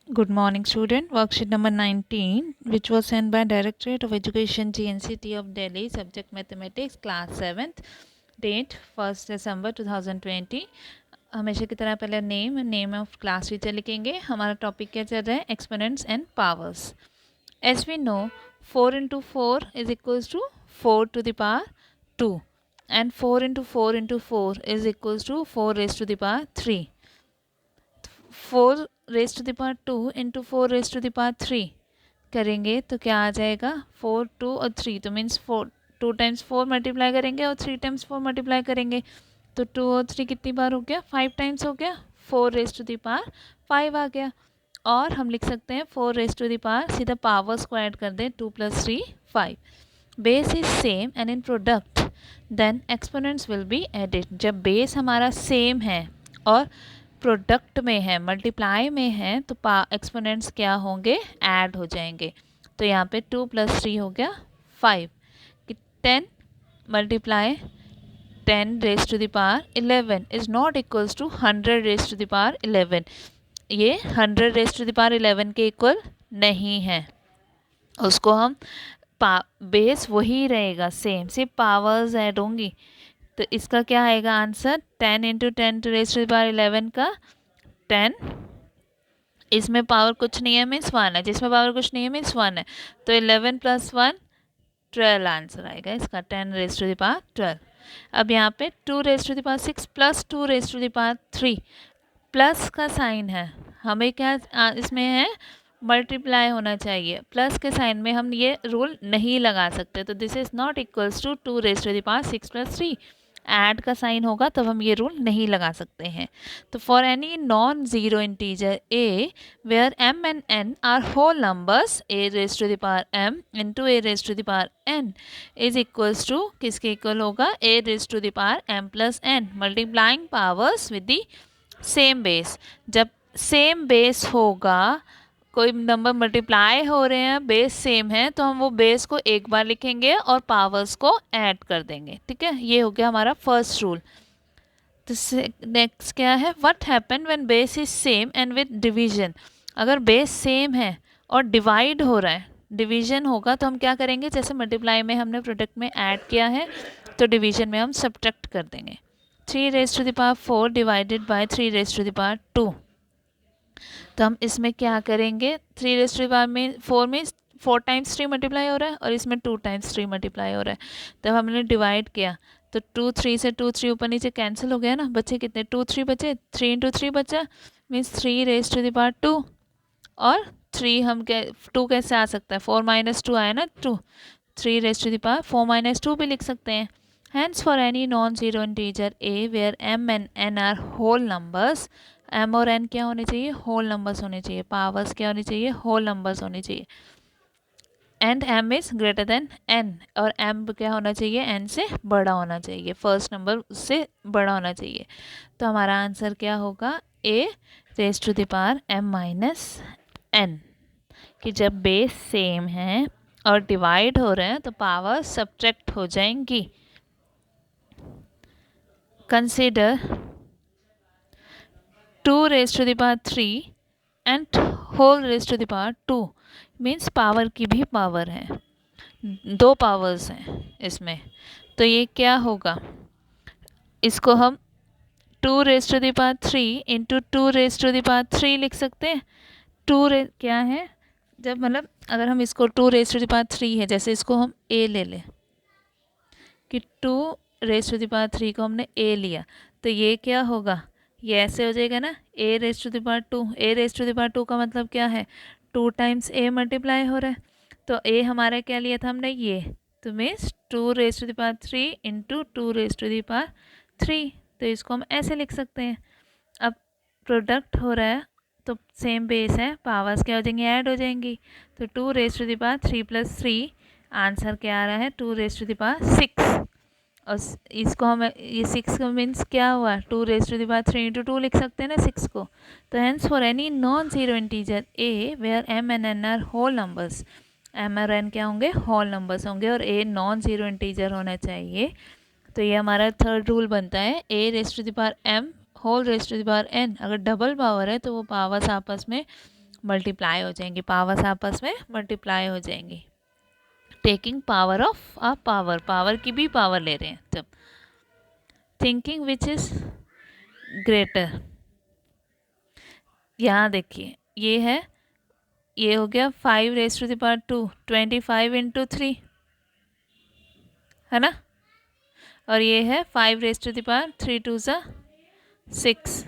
Good morning, student. Worksheet number 19, which was sent by Directorate of Education, GNCT of Delhi, subject mathematics, class 7th, date 1st December 2020. हमेशा की तरह पहले name of class teacher लिखेंगे. हमारा topic क्या चल रहा है? Exponents and powers. As we know, 4 into 4 is equals to 4 to the power 2, and 4 into 4 into 4 is equals to 4 raised to the power 3. 4 raise to the power 2 into 4 raise to the power 3 करेंगे तो क्या आ जाएगा? 4, 2 और 3, तो means 4 2 times 4 multiply करेंगे और 3 times 4 multiply करेंगे, तो 2 और 3 कितनी बार हो गया? 5 टाइम्स हो गया. 4 रेज टू द पावर 5 आ गया. और हम लिख सकते हैं 4 रेज टू द पावर, सीधा पावर्स को ऐड कर दें, 2 + 3 5. Base is same and in product then exponents will be added. जब बेस हमारा सेम है और प्रोडक्ट में है, मल्टीप्लाई में है, तो एक्सपोनेंट्स क्या होंगे? ऐड हो जाएंगे. तो यहाँ पे 2 + 3 हो गया 5. 10 multiply 10 raise to the power 11 is not equals to 100 raise to the power 11. ये 100 रेज टू द पावर 11 के इक्वल नहीं है. उसको हम बेस वही रहेगा सेम, सिर्फ पावर्स ऐड होंगी. तो इसका क्या आएगा answer? 10 into 10 to raise to the power 11 का 10. इसमें पावर कुछ नहीं है मीन्स 1 है, जिसमें पावर कुछ नहीं है मीन्स 1 है. तो 11 + 1 12 आंसर आएगा इसका, 10 रेज टू द पावर 12. अब यहाँ पे 2 raise to the power 6 plus 2 raise to the power 3, plus का साइन है, हमें क्या इसमें है? मल्टीप्लाई होना चाहिए. प्लस के साइन में हम ये रूल नहीं लगा सकते, तो this is not equals to 2 raise to the power 6 + 3. Add का साइन होगा तब हम ये रूल नहीं लगा सकते हैं. तो for any non zero integer a where m and n are whole numbers, a raised to the power m into a raised to the power n is equals to किसके इक्वल होगा? a raised to the power m plus n, multiplying powers with the same base. जब same base होगा, कोई number multiply हो रहे हैं, base same है, तो हम वो बेस को एक बार लिखेंगे और पावर्स को ऐड कर देंगे. ठीक है, ये हो गया हमारा फर्स्ट रूल. तो नेक्स्ट क्या है? What happen when base is same and with division. अगर बेस सेम है और डिवाइड हो रहा है, डिवीजन होगा, तो हम क्या करेंगे? जैसे मल्टीप्लाई में हमने प्रोडक्ट में ऐड किया है, तो डिवीजन में हम सब्ट्रैक्ट कर देंगे. 3 raise to the power 4 divided by 3 raise to the power 2. तो हम इसमें क्या करेंगे? 3 रेज टू द पावर में 4 में 4 टाइम्स 3 मल्टीप्लाई हो रहा है और इसमें 2 टाइम्स 3 मल्टीप्लाई हो रहा है. तब हमने डिवाइड किया तो 2 3 से 2 3 ऊपर नीचे कैंसिल हो गया ना, बचे कितने? 2 3 बचे, 3 इंटू 3 बचा, means 3 raise to the power 2. और 3 हम 2 कैसे आ सकता है? 4 - 2 आया ना 2. 3 रेज टू द पावर 4 - 2 भी लिख सकते हैं. Hence for any non-zero integer a where m and n are whole numbers, m और n क्या होने चाहिए? होल नंबर्स होने चाहिए. पावर्स क्या होनी चाहिए? होल नंबर्स होने चाहिए. And m is greater than n, और m क्या होना चाहिए? n से बड़ा होना चाहिए, फर्स्ट नंबर उससे बड़ा होना चाहिए. तो हमारा आंसर क्या होगा? a raise to the power m - n. कि जब बेस सेम है और डिवाइड हो रहे हैं तो पावर सब्ट्रैक्ट हो जाएंगी. Consider 2 raised to the power 3 and whole raised to the power 2. Means power की भी पावर है, 2 पावर्स हैं इसमें. तो ये क्या होगा? इसको हम 2 raise to the power 3 into 2 raise to the power 3 लिख सकते हैं. 2 क्या है? जब मतलब अगर हम इसको 2 रेज टू द पावर 3 है, जैसे इसको हम a ले लें कि 2 रेज टू द पावर 3 को हमने a लिया, तो ये क्या होगा? ये ऐसे हो जाएगा ना, a raise to the power 2. a raise to the power 2 का मतलब क्या है? 2 टाइम्स a मल्टीप्लाई हो रहा है. तो a हमारा क्या लिया था हमने? ये. तो means 2 raise to the power 3 into 2 raise to the power 3. तो इसको हम ऐसे लिख सकते हैं. अब प्रोडक्ट हो रहा है तो सेम बेस है, पावर्स क्या हो जाएंगी? ऐड हो जाएंगी. तो 2 raise to the power 3 + 3, answer क्या आ रहा है? 2 रेज टू द पावर 6. और इसको हम ये 6 का मीन्स क्या हुआ? 2 raise to the power 3 into 2 लिख सकते हैं ना 6 को. तो hence for any non zero integer a where m and n are whole numbers, m और n क्या होंगे? होल नंबर्स होंगे, और a नॉन ज़ीरो इंटीजर होना चाहिए. तो ये हमारा थर्ड रूल बनता है, a raise to the power m whole raise to the power n. अगर डबल पावर है तो वो पावर्स आपस में मल्टीप्लाई हो जाएंगी, पावर्स आपस में मल्टीप्लाई हो जाएंगी। Taking power of a power, power की भी पावर ले रहे हैं जब। थिंकिंग विच इज ग्रेटर, यहाँ देखिए ये है, ये हो गया 5 raise to the power 2, 25 into 3 है ना, और ये है 5 रेज टू द पावर 3 2 6।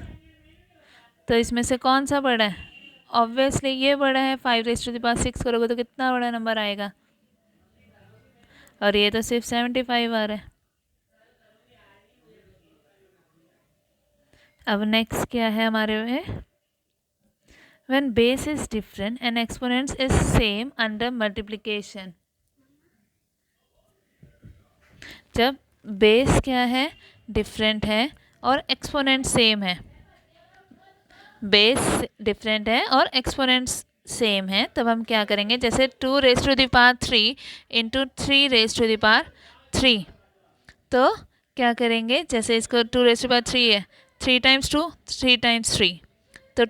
तो इसमें से कौन सा बड़ा है? ऑब्वियसली ये बड़ा है, 5 रेज टू द पावर 6 करोगे तो कितना बड़ा नंबर आएगा, और ये तो सिर्फ 75 आ रहा है। अब नेक्स्ट क्या है हमारे में, when base is different and exponents is same under multiplication। जब बेस क्या है, डिफरेंट है और एक्सपोनेंट सेम है, बेस डिफरेंट है और एक्सपोनेंट्स सेम है, तब हम क्या करेंगे, जैसे 2 raise to the power 3 into 3 raise to the power 3, तो क्या करेंगे, जैसे इसको 2 रेज टू द पावर 3 है, 3 टाइम्स 2 3 टाइम्स 3, तो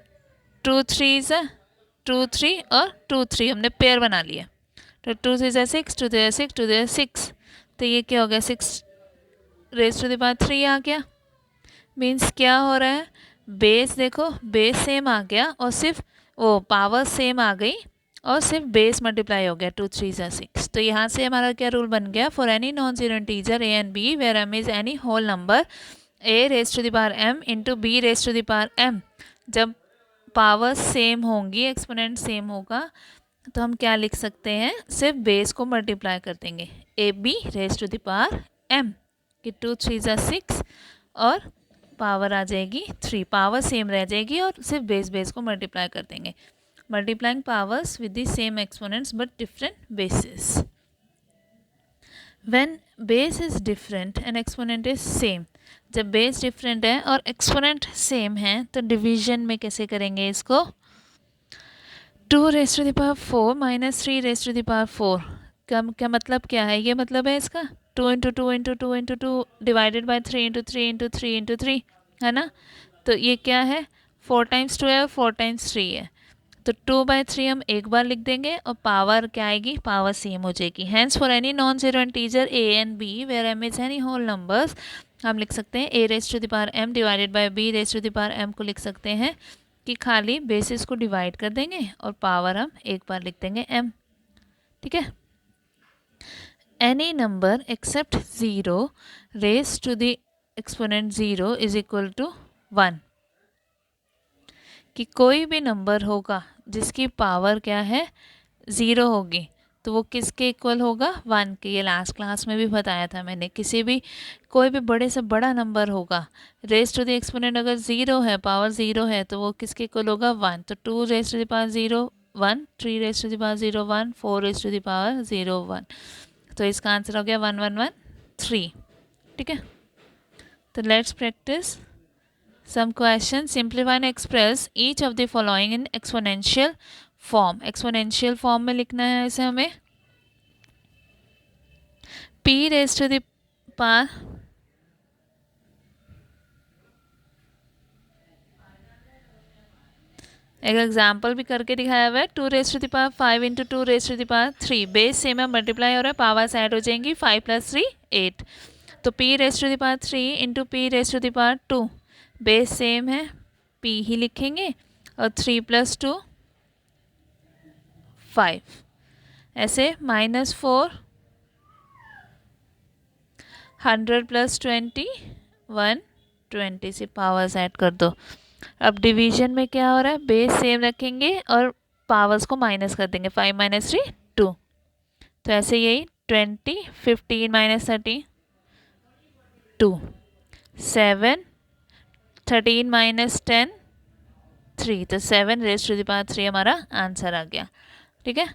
2 3 ज़ा 2 3 और 2 3 हमने पेयर बना लिया, तो 2 3 ज़ा 6 2 3 6 2 3 6, तो ये क्या हो गया 6 रेज टू द पावर 3 आ गया। मीन्स क्या हो रहा है, बेस देखो बेस सेम आ गया और सिर्फ वो पावर सेम आ गई और सिर्फ बेस मल्टीप्लाई हो गया, 2 3 ज़ा 6। तो यहाँ से हमारा क्या रूल बन गया, for any non zero integer A and B where M is any whole number A raise to the power M into B raise to the power M, जब पावर सेम होंगी एक्सपोनेंट सेम होगा, तो हम क्या लिख सकते हैं, सिर्फ बेस को मल्टीप्लाई कर देंगे, A B raise to the power M कि 2 3 ज़ा 6 और पावर आ जाएगी 3, पावर सेम रह जाएगी और सिर्फ बेस को मल्टीप्लाई कर देंगे, multiplying powers with the same exponents but different basis. When base is different and exponent is same, जब बेस डिफरेंट है और एक्सपोनेंट सेम है तो डिवीजन में कैसे करेंगे इसको, 2 raise to the power 4 minus 3 raise to the power 4 क्या मतलब क्या है, ये मतलब है इसका 2 into 2 into 2 into 2 divided by 3 into 3 into 3 into 3 है ना, तो ये क्या है 4 टाइम्स 2 है और 4 टाइम्स 3 है, तो 2/3 हम एक बार लिख देंगे और पावर क्या आएगी, पावर सेम हो जाएगी। Hence for any non zero integer A and B where M is any whole numbers, हम लिख सकते हैं a raise to the power m divided by b raise to the power m को लिख सकते हैं कि खाली बेसिस को डिवाइड कर देंगे और पावर हम एक बार लिख देंगे m, ठीक है। Any number except 0 raise to the exponent 0 is equal to 1, कि कोई भी नंबर होगा जिसकी पावर क्या है 0 होगी तो वो किसके इक्वल होगा, 1 के। ये लास्ट क्लास में भी बताया था मैंने, किसी भी कोई भी बड़े से बड़ा नंबर होगा, रेज टू द एक्सपोनेंट अगर 0 है, पावर 0 है, तो वो किसके इक्वल होगा, 1। तो 2 raise to the power 0 1, 3 raise to the power 0 1, 4 raise to the power 0 1, तो इसका आंसर हो गया 1 1 1 3, ठीक है। तो let's practice some questions, simplify and express each of the following in exponential form। exponential form में लिखना है इसे हमें, p raised to the power एक एग्जाम्पल भी करके दिखाया हुआ है, 2 raise to the power 5 into 2 raise to the power 3, base same है मल्टीप्लाई हो रहा है, पावर्स ऐड हो जाएंगी, 5 + 3 8, तो p raise to the power 3 into p raise to the power 2, base same है p ही लिखेंगे और 3 + 2 5, ऐसे -4 100 + 20 120 से पावर्स ऐड कर दो। अब डिवीजन में क्या हो रहा है, बेस सेम रखेंगे और पावर्स को माइनस कर देंगे, 5 - 3 2, तो ऐसे यही 20 15 - 30 2 7 13 - 10 3, तो 7 रेज टू द पावर 3 हमारा आंसर आ गया, ठीक है।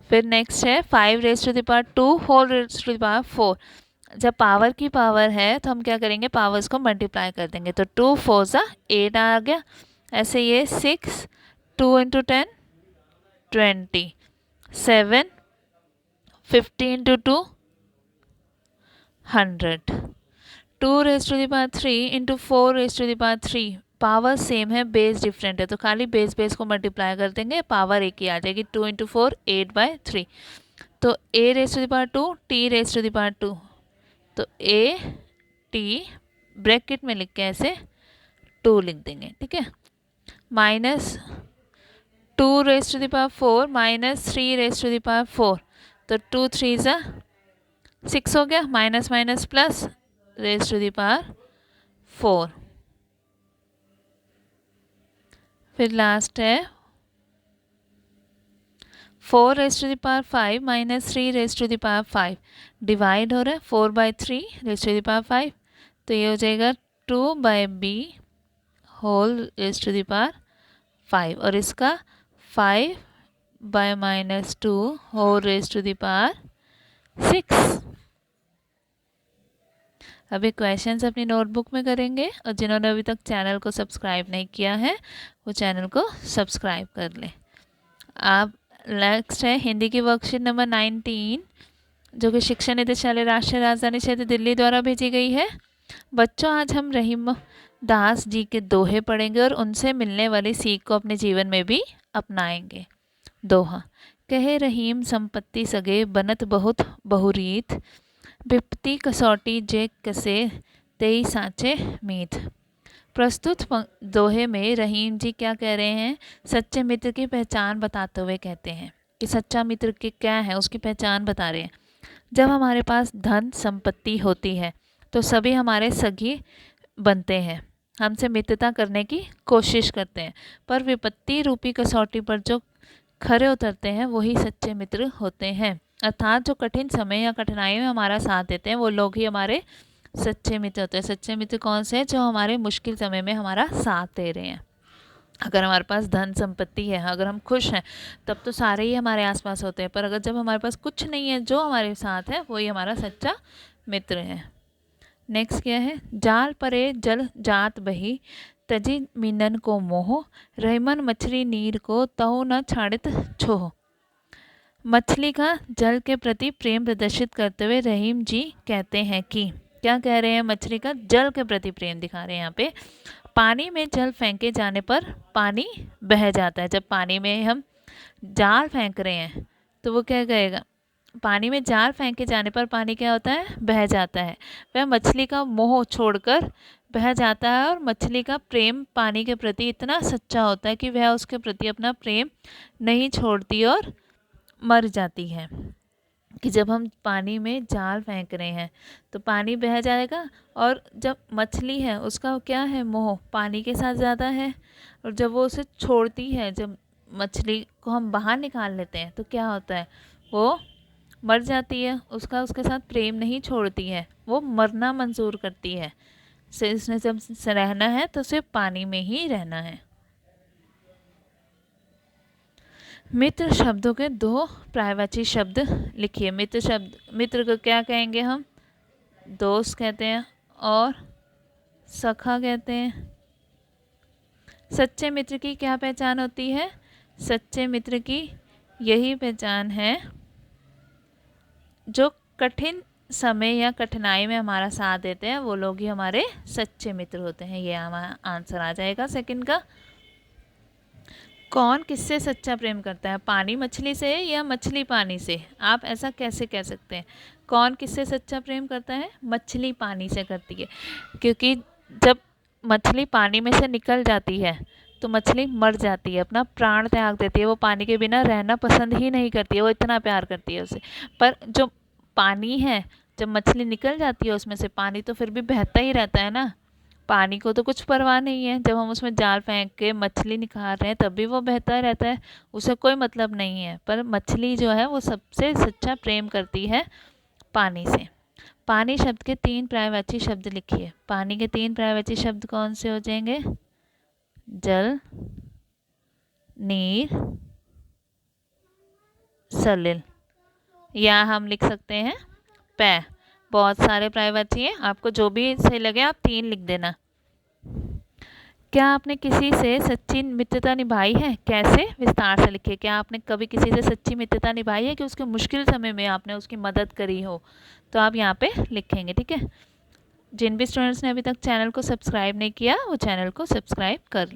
फिर नेक्स्ट है 5 raise to the power 2 whole raise to the power 4, जब पावर की पावर है तो हम क्या करेंगे, पावर्स को मल्टीप्लाई कर देंगे, तो 2 4 ज़ा 8 आ गया, ऐसे ये 6 2 into 10 20 7 50 into 2 100 2 raise to the power 3 into 4 raise to the power 3, power same है, बेस डिफरेंट है, तो खाली बेस को मल्टीप्लाई कर देंगे, पावर एक ही आ जाएगी। 2 इंटू 4 8/3, तो a raise to the power 2 t raise to the power 2, तो a t ब्रैकेट में लिख के ऐसे 2 लिख देंगे, ठीक है। Minus 2 raise to the power 4 minus 3 raise to the power 4, तो 2 3 ज़ा 6 हो गया, minus minus plus raise to the power 4। फिर लास्ट है 4 raise to the power 5 minus 3 raise to the power 5, divide हो रहा है 4/3 रेज टू द पावर 5, तो ये हो जाएगा 2/b whole raise to the power 5, और इसका 5/-2 whole raise to the power 6। अभी क्वेश्चंस अपनी नोटबुक में करेंगे, और जिन्होंने अभी तक चैनल को सब्सक्राइब नहीं किया है वो चैनल को सब्सक्राइब कर लें। आप नेक्स्ट है हिंदी की वर्कशीट नंबर 19, जो कि शिक्षा निदेशालय राष्ट्रीय राजधानी क्षेत्र दिल्ली द्वारा भेजी गई है। बच्चों, आज हम रहीम दास जी के दोहे पढ़ेंगे और उनसे मिलने वाली सीख को अपने जीवन में भी अपनाएंगे। दोहा, कहे रहीम संपत्ति सगे बनत बहुत बहुरीत, विपत्ति कसौटी जे कसे तेई साचे मीत। प्रस्तुत दोहे में रहीम जी क्या कह रहे हैं, सच्चे मित्र की पहचान बताते हुए कहते हैं कि सच्चा मित्र के क्या है, उसकी पहचान बता रहे हैं। जब हमारे पास धन संपत्ति होती है तो सभी हमारे सगी बनते हैं, हमसे मित्रता करने की कोशिश करते हैं, पर विपत्ति रूपी कसौटी पर जो खरे उतरते हैं वही सच्चे मित्र होते हैं। अर्थात जो कठिन समय या कठिनाई में हमारा साथ देते हैं वो लोग ही हमारे सच्चे मित्र होते हैं। सच्चे मित्र कौन से हैं? जो हमारे मुश्किल समय में हमारा साथ दे रहे हैं। अगर हमारे पास धन संपत्ति है, अगर हम खुश हैं, तब तो सारे ही हमारे आसपास होते हैं, पर अगर जब हमारे पास कुछ नहीं है, जो हमारे साथ है वही हमारा सच्चा मित्र है। नेक्स्ट क्या है, जाल परे जल जात बही, तजी मीनन को मोह, रहमन मछली नीर को तहु न छाड़ित छोह। मछली का जल के प्रति प्रेम प्रदर्शित करते हुए रहीम जी कहते हैं कि, क्या कह रहे हैं, मछली का जल के प्रति प्रेम दिखा रहे हैं। यहाँ पे पानी में जल फेंके जाने पर पानी बह जाता है। जब पानी में हम जाल फेंक रहे हैं तो वो क्या कहेगा, पानी में जाल फेंके जाने पर पानी क्या होता है, बह जाता है। वह मछली का मोह छोड़कर बह जाता है, और मछली का प्रेम पानी के प्रति इतना सच्चा होता है कि वह उसके प्रति अपना प्रेम नहीं छोड़ती और मर जाती है। कि जब हम पानी में जाल फेंक रहे हैं तो पानी बह जाएगा, और जब मछली है उसका क्या है, मोह पानी के साथ ज़्यादा है, और जब वो उसे छोड़ती है, जब मछली को हम बाहर निकाल लेते हैं तो क्या होता है, वो मर जाती है। उसका उसके साथ प्रेम नहीं छोड़ती है, वो मरना मंजूर करती है। इसने जब रहना है तो सिर्फ पानी में ही रहना है। मित्र शब्दों के 2 पर्यायवाची शब्द लिखिए। मित्र शब्द, मित्र को क्या कहेंगे हम, दोस्त कहते हैं और सखा कहते हैं। सच्चे मित्र की क्या पहचान होती है, सच्चे मित्र की यही पहचान है जो कठिन समय या कठिनाई में हमारा साथ देते हैं, वो लोग ही हमारे सच्चे मित्र होते हैं। ये हमारा आंसर आ जाएगा सेकंड का। कौन किससे सच्चा प्रेम करता है, पानी मछली से या मछली पानी से? आप ऐसा कैसे कह सकते हैं? कौन किससे सच्चा प्रेम करता है? मछली पानी से करती है, क्योंकि जब मछली पानी में से निकल जाती है तो मछली मर जाती है, अपना प्राण त्याग देती है। वो पानी के बिना रहना पसंद ही नहीं करती है, वो इतना प्यार करती है उसे। पर जो पानी है, जब मछली निकल जाती है उसमें से, पानी तो फिर भी बहता ही रहता है ना, पानी को तो कुछ परवाह नहीं है। जब हम उसमें जाल फेंक के मछली निकाल रहे हैं तब भी वो बहता रहता है, उसे कोई मतलब नहीं है। पर मछली जो है वो सबसे सच्चा प्रेम करती है पानी से। पानी शब्द के 3 पर्यायवाची शब्द लिखिए। पानी के 3 पर्यायवाची शब्द कौन से हो जाएंगे, जल, नीर, सलिल, या हम लिख सकते हैं पै। बहुत सारे पर्यायवाची हैं, आपको जो भी सही लगे आप 3 लिख देना। क्या आपने किसी से सच्ची मित्रता निभाई है? कैसे? विस्तार से लिखिए। क्या आपने कभी किसी से सच्ची मित्रता निभाई है कि उसके मुश्किल समय में आपने उसकी मदद करी हो? तो आप यहाँ पे लिखेंगे, ठीक है। जिन भी स्टूडेंट्स ने अभी तक चैनल को सब्सक्राइब नहीं किया वो चैनल को सब्सक्राइब कर